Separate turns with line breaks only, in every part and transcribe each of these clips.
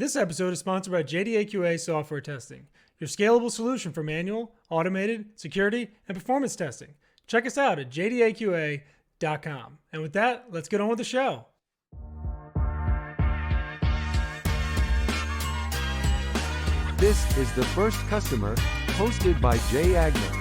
This episode is sponsored by JDAQA Software Testing, your scalable solution for manual, automated, security, and performance testing. Check us out at jdaqa.com. And with that, let's get on with the show.
This is The First Customer, hosted by Jay Agner.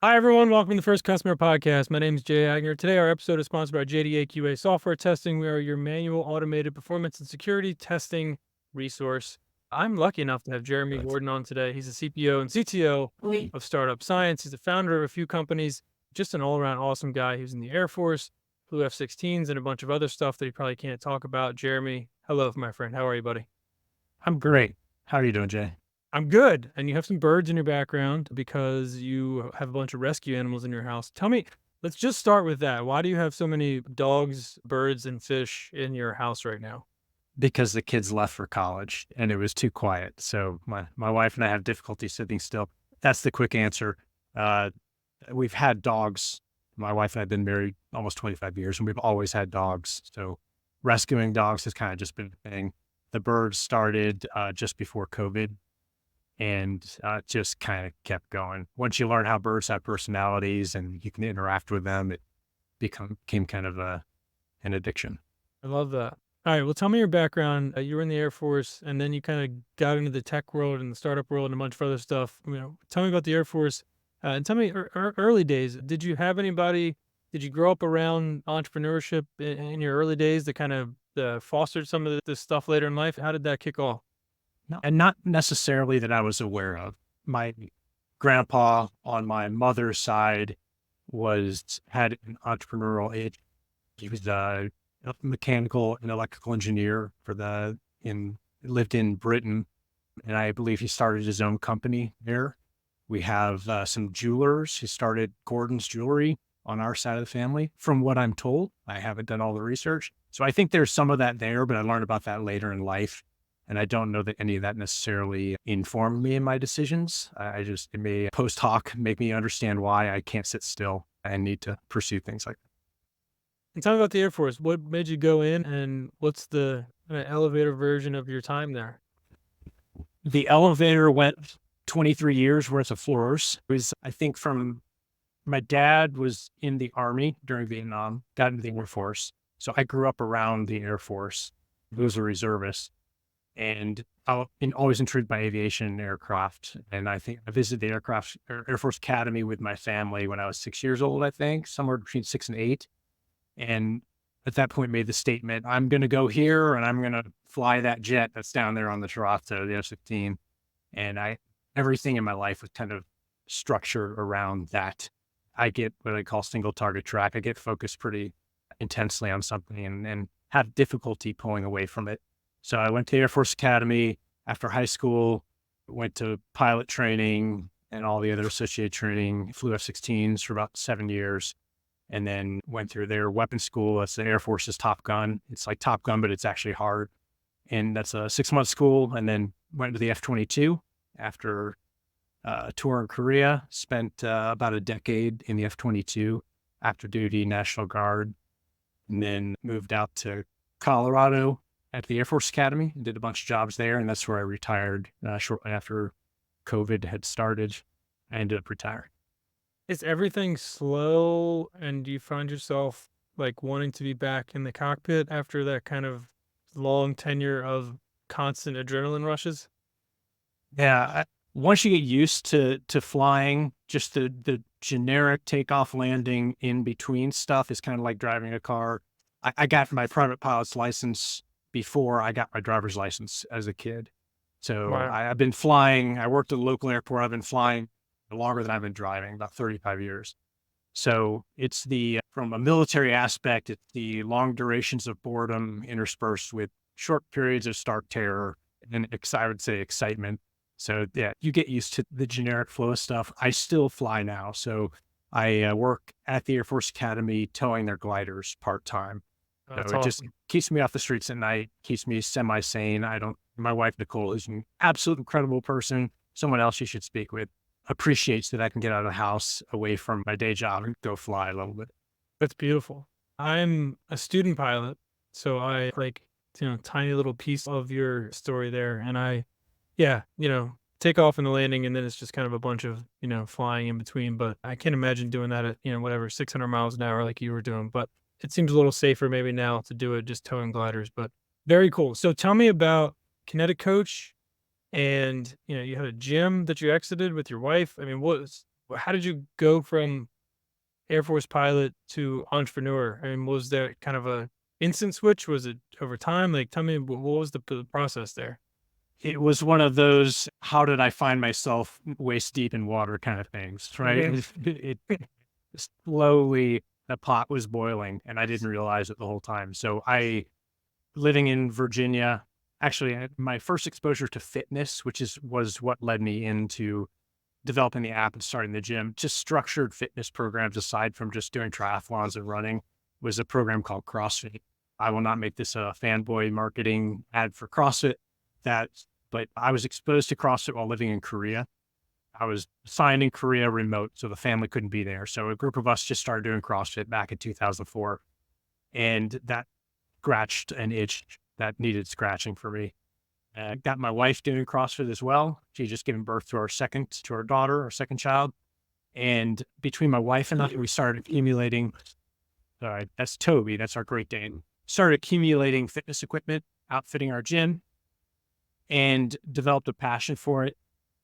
Hi, everyone. Welcome to the First Customer Podcast. My name is Jay Agner. Today, our episode is sponsored by JDAQA Software Testing. We are your manual, automated performance and security testing resource. I'm lucky enough to have Jeremy Gordon on today. He's a CPO and CTO of Startup Science. He's the founder of a few companies, just an all-around awesome guy. He was in the Air Force, flew F-16s, and a bunch of other stuff that he probably can't talk about. Jeremy, hello, my friend. How are you, buddy?
I'm great. How are you doing, Jay?
I'm good. And you have some birds in your background because you have a bunch of rescue animals in your house. Tell me, let's just start with that. Why do you have so many dogs, birds, and fish in your house right now?
Because the kids left for college and it was too quiet. So my wife and I have difficulty sitting still. That's the quick answer. We've had dogs. My wife and I have been married almost 25 years and we've always had dogs. So rescuing dogs has kind of just been a thing. The birds started just before COVID. And just kind of kept going. Once you learn how birds have personalities and you can interact with them, it became kind of an addiction.
I love that. All right. Well, tell me your background. You were in the Air Force, and then you kind of got into the tech world and the startup world and a bunch of other stuff. Tell me about the Air Force, and tell me early days. Did you have anybody? Did you grow up around entrepreneurship in your early days that kind of fostered some of this stuff later in life? How did that kick off?
No, and not necessarily that I was aware of. My grandpa on my mother's side had an entrepreneurial age. He was a mechanical and electrical engineer lived in Britain, and I believe he started his own company there. We have some jewelers. He started Gordon's Jewelry on our side of the family, from what I'm told. I haven't done all the research. So I think there's some of that there, but I learned about that later in life. And I don't know that any of that necessarily informed me in my decisions. It may post hoc make me understand why I can't sit still and need to pursue things like that.
And tell me about the Air Force. What made you go in, and what's the elevator version of your time there?
The elevator went 23 years worth of floors. It was, I think, my dad was in the Army during Vietnam, got into the Air Force. So I grew up around the Air Force. He was a reservist. And I've been always intrigued by aviation and aircraft. And I think I visited the Air Force Academy with my family when I was 6 years old, I think, somewhere between 6 and 8. And at that point made the statement, I'm going to go here and I'm going to fly that jet that's down there on the Toronto, the F-16. And everything in my life was kind of structured around that. I get what I call single target track. I get focused pretty intensely on something and have difficulty pulling away from it. So I went to Air Force Academy after high school, went to pilot training and all the other associated training, flew F-16s for about 7 years, and then went through their weapons school. That's the Air Force's Top Gun. It's like Top Gun, but it's actually hard. And that's a 6-month school, and then went to the F-22 after a tour in Korea, spent about a decade in the F-22, active duty, National Guard, and then moved out to Colorado at the Air Force Academy and did a bunch of jobs there. And that's where I retired shortly after COVID had started. I ended up retiring.
Is everything slow, and do you find yourself like wanting to be back in the cockpit after that kind of long tenure of constant adrenaline rushes?
Yeah. Once you get used to flying, just the generic takeoff landing in between stuff is kind of like driving a car. I got my private pilot's license before I got my driver's license as a kid. So
Wow.
I've been flying. I worked at a local airport. I've been flying longer than I've been driving, about 35 years. So it's from a military aspect, it's the long durations of boredom interspersed with short periods of stark terror and I would say excitement. So yeah, you get used to the generic flow of stuff. I still fly now. So I work at the Air Force Academy towing their gliders part-time. So
That's
it just
awesome.
keeps me off the streets at night, keeps me semi-sane. My wife, Nicole, is an absolute incredible person, someone else you should speak with. appreciates that I can get out of the house away from my day job and go fly a little bit.
That's beautiful. I'm a student pilot, so I like, tiny little piece of your story there. And yeah, take off in the landing and then it's just kind of a bunch of, flying in between. But I can't imagine doing that at, whatever, 600 miles an hour like you were doing. But it seems a little safer maybe now to do it just towing gliders. But very cool. So tell me about Kinetic Coach. And, you had a gym that you exited with your wife. I mean, how did you go from Air Force pilot to entrepreneur? I mean, was there kind of a instant switch? Was it over time? Like, tell me what was the process there?
It was one of those, how did I find myself waist deep in water kind of things, right?
Mhm.
It slowly, the pot was boiling and I didn't realize it the whole time. So living in Virginia, actually my first exposure to fitness, was what led me into developing the app and starting the gym, just structured fitness programs aside from just doing triathlons and running, was a program called CrossFit. I will not make this a fanboy marketing ad for CrossFit. That, but I was exposed to CrossFit while living in Korea. I was signed in Korea remote, so the family couldn't be there. So a group of us just started doing CrossFit back in 2004. And that scratched an itch that needed scratching for me. Got my wife doing CrossFit as well. She just given birth to our daughter, our second child. And between my wife and I, we started accumulating, sorry, that's Toby, that's our Great Dane. Started accumulating fitness equipment, outfitting our gym, and developed a passion for it.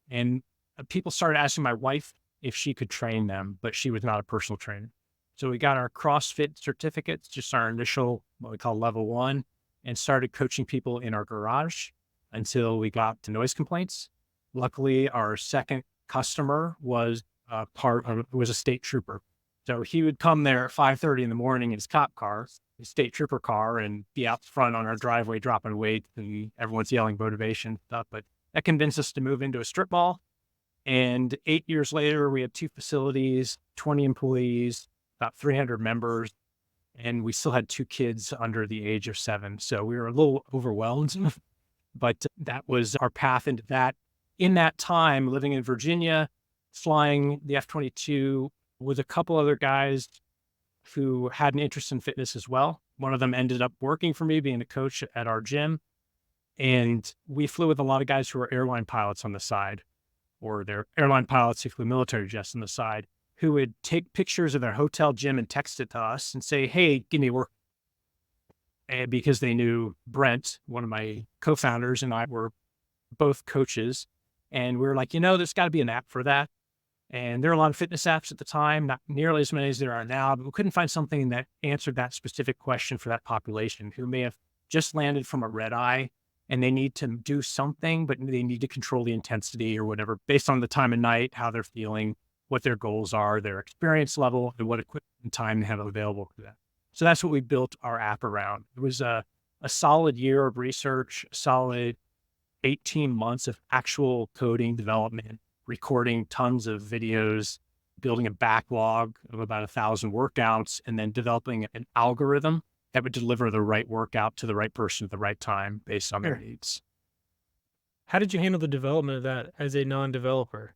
And people started asking my wife if she could train them, but she was not a personal trainer. So we got our CrossFit certificates, just our initial, what we call level 1, and started coaching people in our garage until we got to noise complaints. Luckily, our second customer was was a state trooper. So he would come there at 5:30 in the morning in his cop car, his state trooper car, and be out front on our driveway dropping weight, and everyone's yelling motivation stuff. But that convinced us to move into a strip mall. And 8 years later, we had 2 facilities, 20 employees, about 300 members, and we still had 2 kids under the age of 7. So we were a little overwhelmed, but that was our path into that. In that time, living in Virginia, flying the F-22 with a couple other guys who had an interest in fitness as well. One of them ended up working for me, being a coach at our gym. And we flew with a lot of guys who were airline pilots on the side, or they're airline pilots who flew military jets on the side, who would take pictures of their hotel gym and text it to us and say, hey, give me work. And because they knew Brent, one of my co-founders, and I were both coaches. And we were like, there's got to be an app for that. And there are a lot of fitness apps at the time, not nearly as many as there are now, but we couldn't find something that answered that specific question for that population who may have just landed from a red eye and they need to do something, but they need to control the intensity or whatever based on the time of night, how they're feeling, what their goals are, their experience level, and what equipment and time they have available for that. So that's what we built our app around. It was a solid year of research, a solid 18 months of actual coding development, recording tons of videos, building a backlog of about 1,000 workouts, and then developing an algorithm that would deliver the right workout to the right person at the right time based on their
Sure.
needs.
How did you handle the development of that as a non-developer?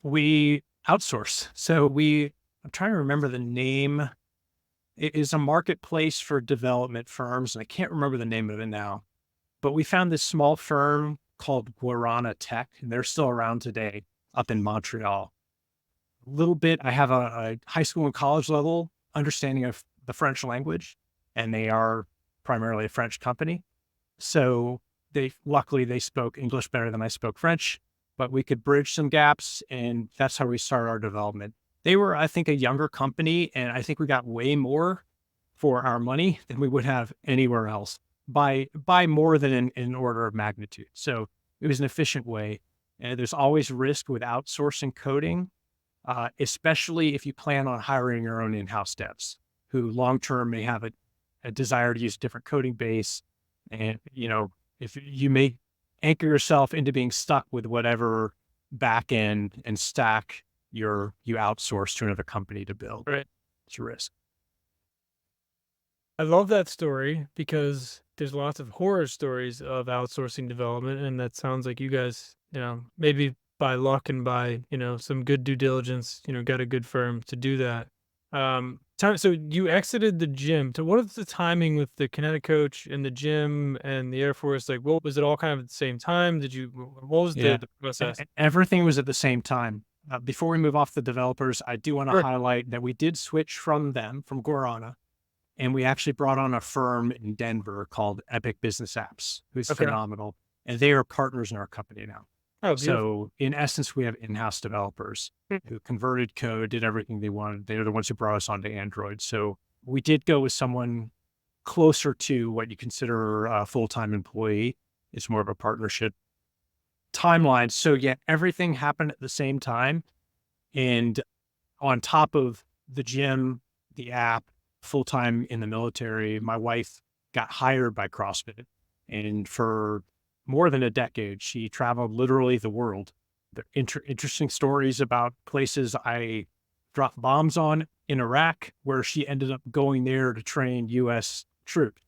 We outsource. I'm trying to remember the name. It is a marketplace for development firms, and I can't remember the name of it now. But we found this small firm called Guarana Tech, and they're still around today up in Montreal. A little bit, I have a high school and college level understanding of the French language, and they are primarily a French company. So luckily they spoke English better than I spoke French, but we could bridge some gaps, and that's how we started our development. They were, I think, a younger company, and I think we got way more for our money than we would have anywhere else by more than an order of magnitude. So it was an efficient way. And there's always risk with outsourcing coding, especially if you plan on hiring your own in-house devs who long-term may have a desire to use a different coding base. And, if you may anchor yourself into being stuck with whatever back end and stack you outsource to another company to build.
Right.
It's a risk.
I love that story because there's lots of horror stories of outsourcing development. And that sounds like you guys, maybe by luck and by, some good due diligence, got a good firm to do that. So you exited the gym. So what is the timing with the Kinetic Coach and the gym and the Air Force? Like, what was it all kind of at the same time? What was
Yeah.
the process?
Everything was at the same time. Before we move off the developers, I do want to
Sure.
highlight that we did switch from Guarana, and we actually brought on a firm in Denver called Epic Business Apps, who's
Okay.
phenomenal. And they are partners in our company now.
Oh, beautiful.
So in essence, we have in-house developers who converted code, did everything they wanted. They're the ones who brought us onto Android. So we did go with someone closer to what you consider a full-time employee. It's more of a partnership timeline. So yeah, everything happened at the same time. And on top of the gym, the app, full-time in the military, my wife got hired by CrossFit. And for more than a decade, she traveled literally the world. There are interesting stories about places I dropped bombs on in Iraq, where she ended up going there to train U.S. troops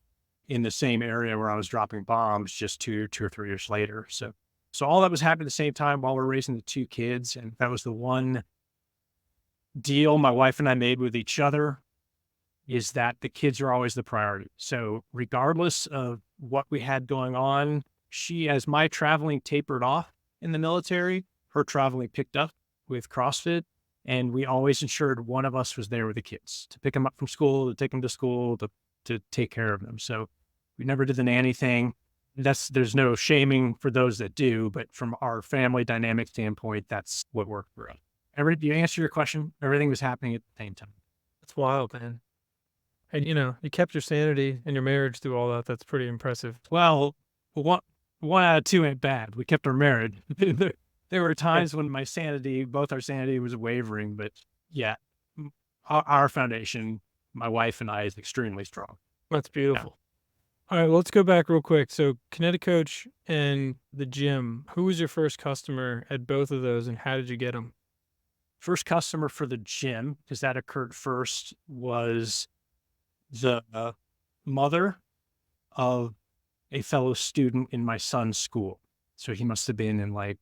in the same area where I was dropping bombs just two or 3 years later. So all that was happening at the same time while we're raising the 2 kids. And that was the one deal my wife and I made with each other, is that the kids are always the priority. So regardless of what we had going on, as my traveling tapered off in the military, her traveling picked up with CrossFit. And we always ensured one of us was there with the kids to pick them up from school, to take them to school, to take care of them. So we never did the nanny thing. There's no shaming for those that do, but from our family dynamic standpoint, that's what worked for us. You answer your question, everything was happening at the same time.
That's wild, man. And you kept your sanity and your marriage through all that. That's pretty impressive.
Well, one out of 2 ain't bad. We kept our marriage. There were times when both our sanity was wavering, but yeah, our foundation, my wife and I, is extremely strong.
That's
Yeah.
beautiful. All right, well, let's go back real quick. So Kinetic Coach and the gym, who was your first customer at both of those and how did you get them?
First customer for the gym, because that occurred first, was the mother of a fellow student in my son's school. So he must have been in like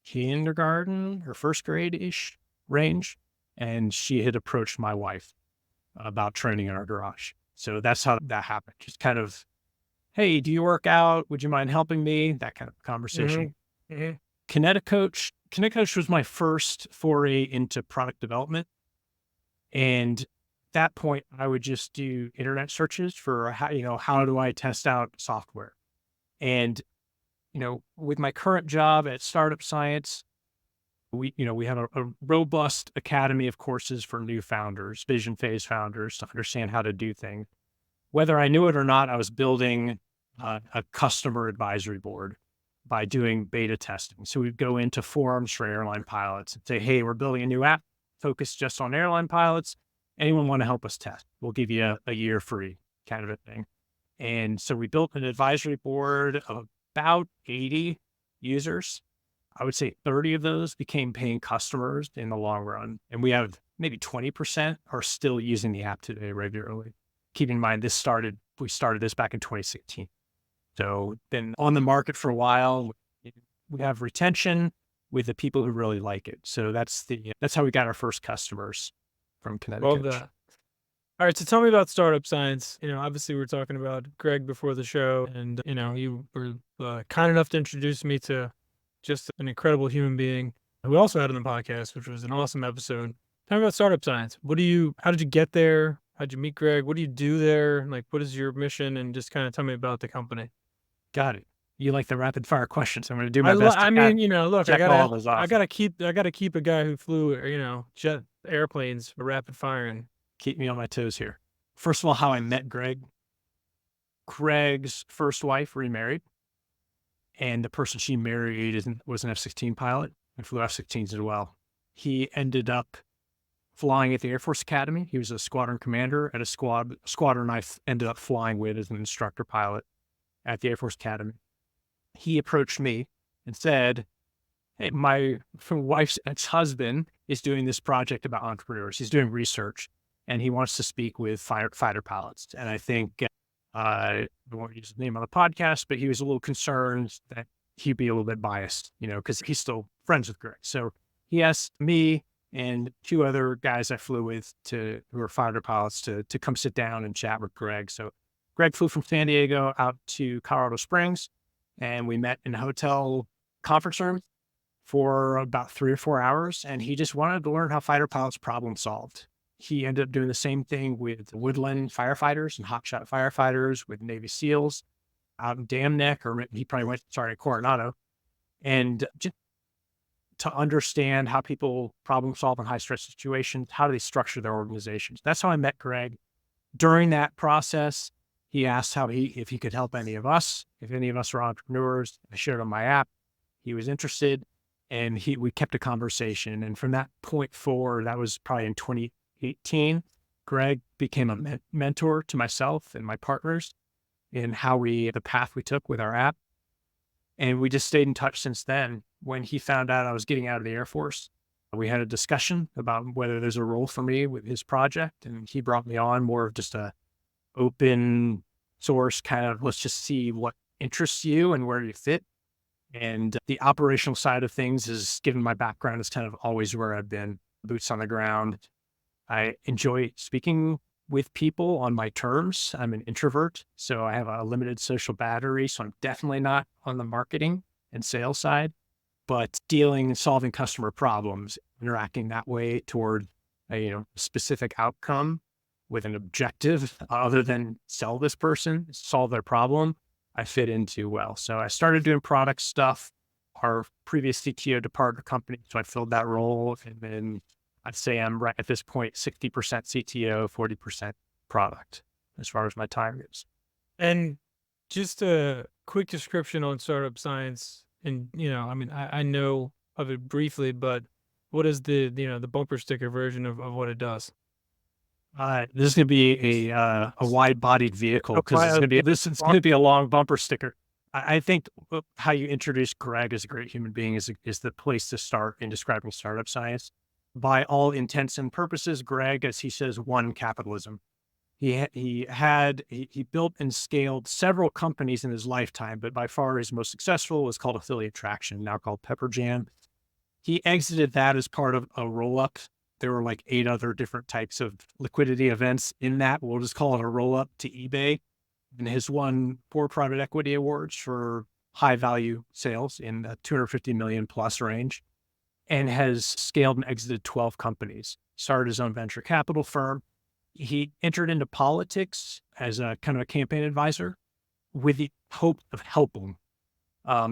kindergarten or first grade-ish range. And she had approached my wife about training in our garage. So that's how that happened. Just kind of, hey, do you work out? Would you mind helping me? That kind of conversation.
Mhm.
Kinetic Coach was my first foray into product development. And at that point, I would just do internet searches for how do I test out software? And, with my current job at Startup Science, we have a robust academy of courses for new founders, vision phase founders, to understand how to do things. Whether I knew it or not, I was building a customer advisory board by doing beta testing. So we'd go into forums for airline pilots and say, hey, we're building a new app focused just on airline pilots. Anyone want to help us test? We'll give you a year free, kind of a thing. And so we built an advisory board of about 80 users. I would say 30 of those became paying customers in the long run. And we have maybe 20% are still using the app today regularly. Keep in mind, we started this back in 2016. So been on the market for a while. We have retention with the people who really like it. So that's how we got our first customers from Kinetic
Love
Coach.
that. All right, so tell me about Startup Science. Obviously we were talking about Greg before the show, and you were kind enough to introduce me to just an incredible human being who we also had on the podcast, which was an awesome episode. Tell me about Startup Science. How did you get there? How'd you meet Greg? What do you do there? Like, what is your mission? And just kind of tell me about the company.
Got it. You like the rapid fire questions. I'm going to do my best.
Look,
check all those off.
I gotta keep a guy who flew, jet airplanes for rapid firing.
Keep me on my toes here. First of all, how I met Greg. Greg's first wife remarried, and the person she married was an F-16 pilot and flew F-16s as well. He ended up flying at the Air Force Academy. He was a squadron commander at a squadron I ended up flying with as an instructor pilot at the Air Force Academy. He approached me and said, hey, my wife's ex-husband is doing this project about entrepreneurs. He's doing research, and he wants to speak with fighter pilots. And I think, I won't use his name on the podcast, but he was a little concerned that he'd be a little bit biased, because he still friends with Greg. So he asked me and two other guys I flew with who are fighter pilots to come sit down and chat with Greg. So Greg flew from San Diego out to Colorado Springs, and we met in a hotel conference room for about 3 or 4 hours. And he just wanted to learn how fighter pilots problem solved. He ended up doing the same thing with woodland firefighters and hotshot firefighters, with Navy SEALs out in Dam Neck, or he probably went, Coronado. And just to understand how people problem solve in high stress situations, how do they structure their organizations? That's how I met Greg. During that process, he asked if he could help any of us, if any of us were entrepreneurs. I shared on my app. He was interested, and we kept a conversation. And from that point forward, that was probably in 2018, Greg became a mentor to myself and my partners in the path we took with our app. And we just stayed in touch since then. When he found out I was getting out of the Air Force, we had a discussion about whether there's a role for me with his project. And he brought me on more of just a open source kind of, let's just see what interests you and where you fit. And the operational side of things is, given my background, is kind of always where I've been, boots on the ground. I enjoy speaking with people on my terms. I'm an introvert, so I have a limited social battery. So I'm definitely not on the marketing and sales side, but dealing and solving customer problems, interacting that way toward a specific outcome with an objective other than sell this person, solve their problem, I fit into well. So I started doing product stuff. Our previous CTO departed the company, so I filled that role. And then I'd say I'm right at this point, 60% CTO, 40% product as far as my time goes.
And just a quick description on startup science. And, I know of it briefly, but what is the bumper sticker version of what it does?
This is going to be a wide-bodied vehicle, because this is going to be a long bumper sticker. I think how you introduce Greg as a great human being is the place to start in describing startup science. By all intents and purposes, Greg, as he says, won capitalism. He built and scaled several companies in his lifetime, but by far his most successful was called Affiliate Traction, now called Pepperjam. He exited that as part of a roll-up. There were like 8 other different types of liquidity events in that. We'll just call it a roll-up to eBay, and has won 4 private equity awards for high value sales in the 250 million plus range, and has scaled and exited 12 companies, started his own venture capital firm. He entered into politics as a kind of a campaign advisor with the hope of helping.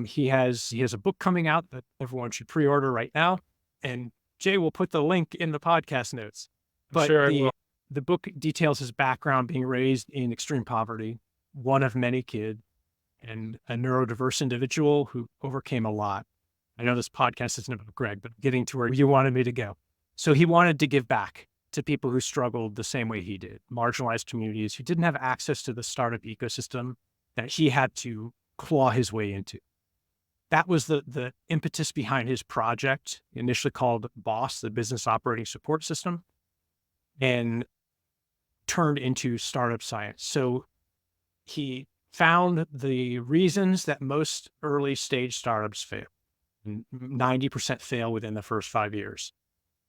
He has a book coming out that everyone should pre-order right now. And Jay will put the link in the podcast notes. But
Sure, I will.
the book details his background being raised in extreme poverty, one of many kids, and a neurodiverse individual who overcame a lot. I know this podcast isn't about Greg, but getting to where you wanted me to go. So he wanted to give back to people who struggled the same way he did, marginalized communities who didn't have access to the startup ecosystem that he had to claw his way into. That was the impetus behind his project, initially called BOSS, the Business Operating Support System, and turned into startup science. So he found the reasons that most early stage startups fail. 90% fail within the first 5 years.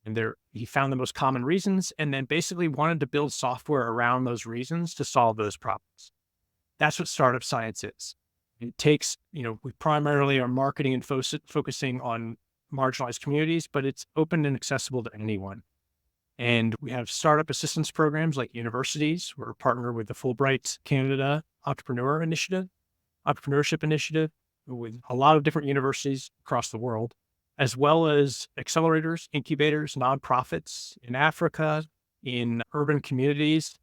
And he found the most common reasons, and then basically wanted to build software around those reasons to solve those problems. That's what startup science is. It takes, we primarily are marketing and focusing on marginalized communities, but it's open and accessible to anyone. And we have startup assistance programs like universities. We're partnered with the Fulbright Canada Entrepreneurship Initiative, with a lot of different universities across the world, as well as accelerators, incubators, nonprofits in Africa, in urban communities,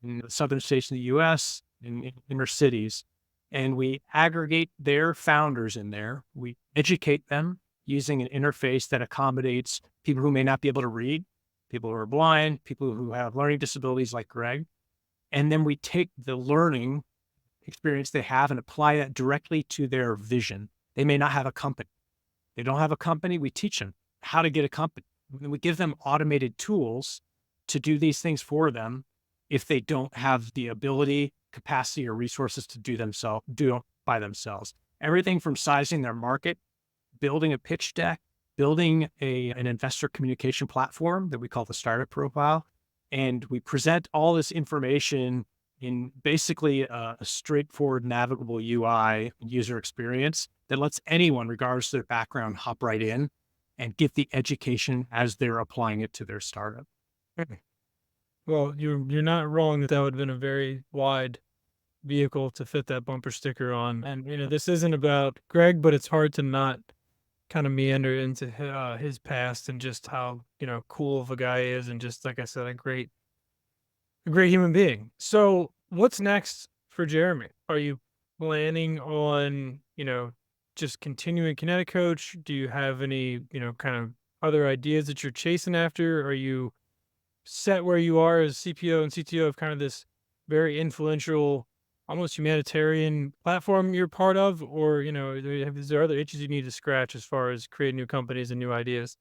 in the southern states of the US, in inner cities. And we aggregate their founders in there. We educate them using an interface that accommodates people who may not be able to read, people who are blind, people who have learning disabilities like Greg. And then we take the learning experience they have and apply that directly to their vision. They may not have a company. They don't have a company. We teach them how to get a company. And we give them automated tools to do these things for them if they don't have the ability, capacity, or resources to do it by themselves. Everything from sizing their market, building a pitch deck, building an investor communication platform that we call the Startup Profile. And we present all this information in basically a straightforward, navigable UI user experience that lets anyone, regardless of their background, hop right in and get the education as they're applying it to their startup.
Well, you're not wrong that would have been a very wide vehicle to fit that bumper sticker on. And this isn't about Greg, but it's hard to not kind of meander into his past and just how cool of a guy he is, and just like I said, a great human being. So, what's next for Jeremy? Are you planning on just continuing Kinetic Coach? Do you have any kind of other ideas that you're chasing after? Are you set where you are as CPO and CTO of kind of this very influential, almost humanitarian platform you're part of? Or, is there other itches you need to scratch as far as creating new companies and new ideas?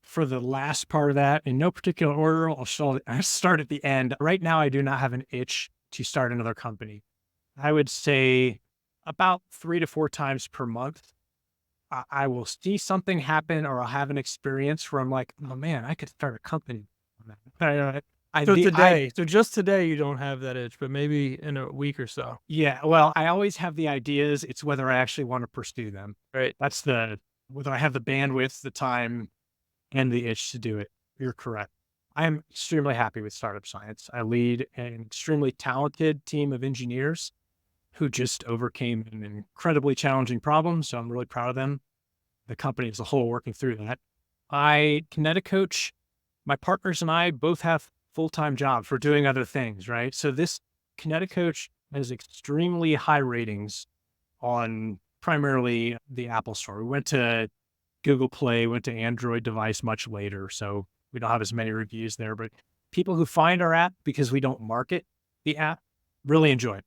For the last part of that, in no particular order, I'll start at the end. Right now, I do not have an itch to start another company. I would say about 3 to 4 times per month, I will see something happen, or I'll have an experience where I'm like, oh man, I could start a company.
So just today, you don't have that itch, but maybe in a week or so.
Yeah. Well, I always have the ideas. It's whether I actually want to pursue them.
Right.
That's whether I have the bandwidth, the time, and the itch to do it. You're correct. I am extremely happy with Startup Science. I lead an extremely talented team of engineers who just overcame an incredibly challenging problem. So I'm really proud of them. The company as a whole working through that. Kinetic Coach, my partners and I both have full-time jobs for doing other things, right? So this Kinetic Coach has extremely high ratings on primarily the Apple Store. We went to Google Play, went to Android device much later, so we don't have as many reviews there, but people who find our app because we don't market the app really enjoy it.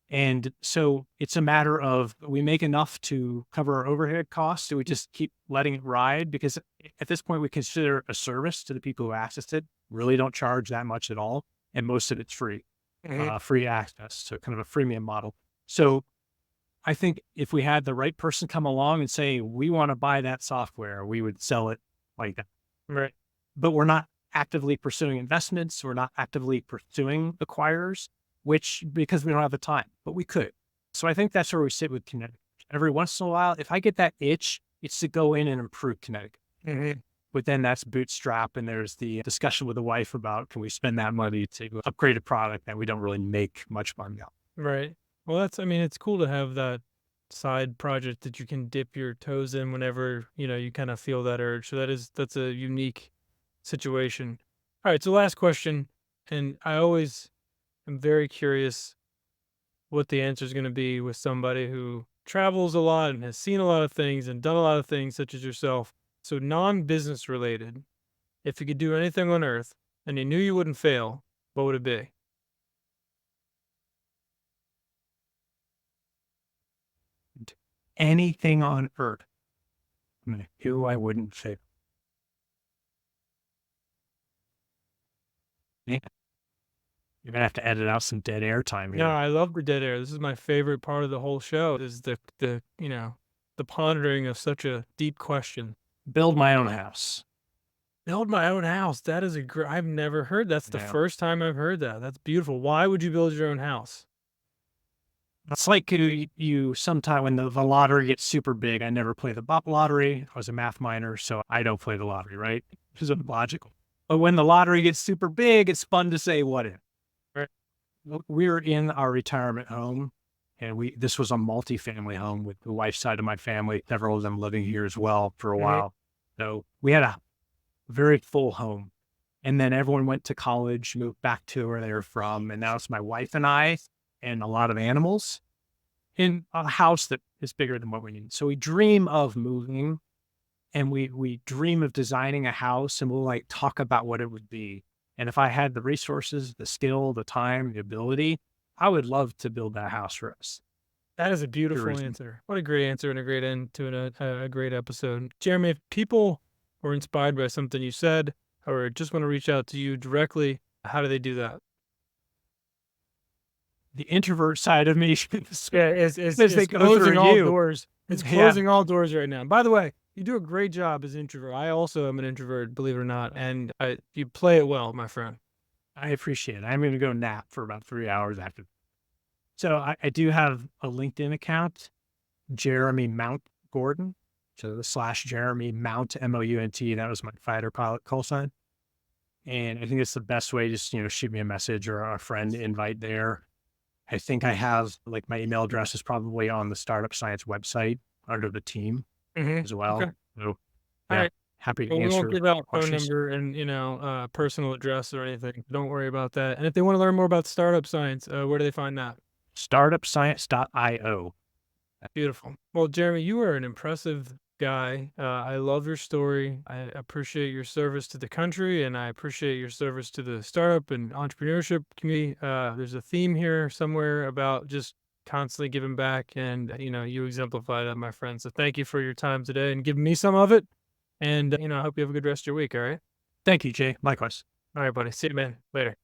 And so it's a matter of, we make enough to cover our overhead costs, so we just keep letting it ride, because at this point we consider it a service to the people who access it, really don't charge that much at all, and most of it's free, free access, so kind of a freemium model. So I think if we had the right person come along and say, we want to buy that software, we would sell it like that.
Right.
But we're not actively pursuing investments. We're not actively pursuing acquirers, because we don't have the time, but we could. So I think that's where we sit with Kinetic. Every once in a while, if I get that itch, it's to go in and improve Kinetic. But then that's bootstrap, and there's the discussion with the wife about, can we spend that money to upgrade a product that we don't really make much money on?
Right. Well, it's cool to have that side project that you can dip your toes in whenever, you kind of feel that urge. So that's a unique situation. All right. So last question. And I always am very curious what the answer is going to be with somebody who travels a lot and has seen a lot of things and done a lot of things, such as yourself. So non-business related, if you could do anything on earth and you knew you wouldn't fail, what would it be?
Anything on earth, who I wouldn't fail. Man, you're gonna have to edit out some dead air time here.
No, I love the dead air. This is my favorite part of the whole show. Is the pondering of such a deep question.
Build my own house.
Build my own house. That is I've never heard. That's the first time I've heard that. That's beautiful. Why would you build your own house?
It's like you sometime when the lottery gets super big. I never play the lottery. I was a math minor, so I don't play the lottery, right? Which is illogical. But when the lottery gets super big, it's fun to say, what if?
Right.
We're in our retirement home, and this was a multi-family home with the wife's side of my family, several of them living here as well for a while. So we had a very full home. And then everyone went to college, moved back to where they were from. And now it's my wife and I and a lot of animals in a house that is bigger than what we need. So we dream of moving, and we dream of designing a house, and we'll like talk about what it would be. And if I had the resources, the skill, the time, the ability, I would love to build that house for us.
That is a beautiful answer. What a great answer and a great end to a great episode. Jeremy, if people were inspired by something you said, or just want to reach out to you directly, how do they do that?
The introvert side of me
is closing all doors. It's closing all doors right now. By the way, You do a great job as an introvert. I also am an introvert, believe it or not, and you play it well, my friend.
I appreciate it. I'm going to go nap for about 3 hours after. So I do have a LinkedIn account, Jeremy Mount Gordon. So the slash Jeremy Mount Mount. That was my fighter pilot call sign. And I think it's the best way. Just shoot me a message or a friend invite there. I think I have like my email address is probably on the Startup Science website under the team as well.
Okay.
So
All
yeah,
right.
happy to
Well, we won't
answer
give out phone
questions.
number and personal address or anything. Don't worry about that. And if they want to learn more about startup science, where do they find that?
Startupscience.io.
Beautiful. Well, Jeremy, you are an impressive guy. I love your story. I appreciate your service to the country, and I appreciate your service to the startup and entrepreneurship community. There's a theme here somewhere about just constantly giving back, and you exemplify that, my friend. So thank you for your time today and giving me some of it. And I hope you have a good rest of your week. All right.
Thank you, Jay. Likewise.
All right, buddy. See you, man. Later.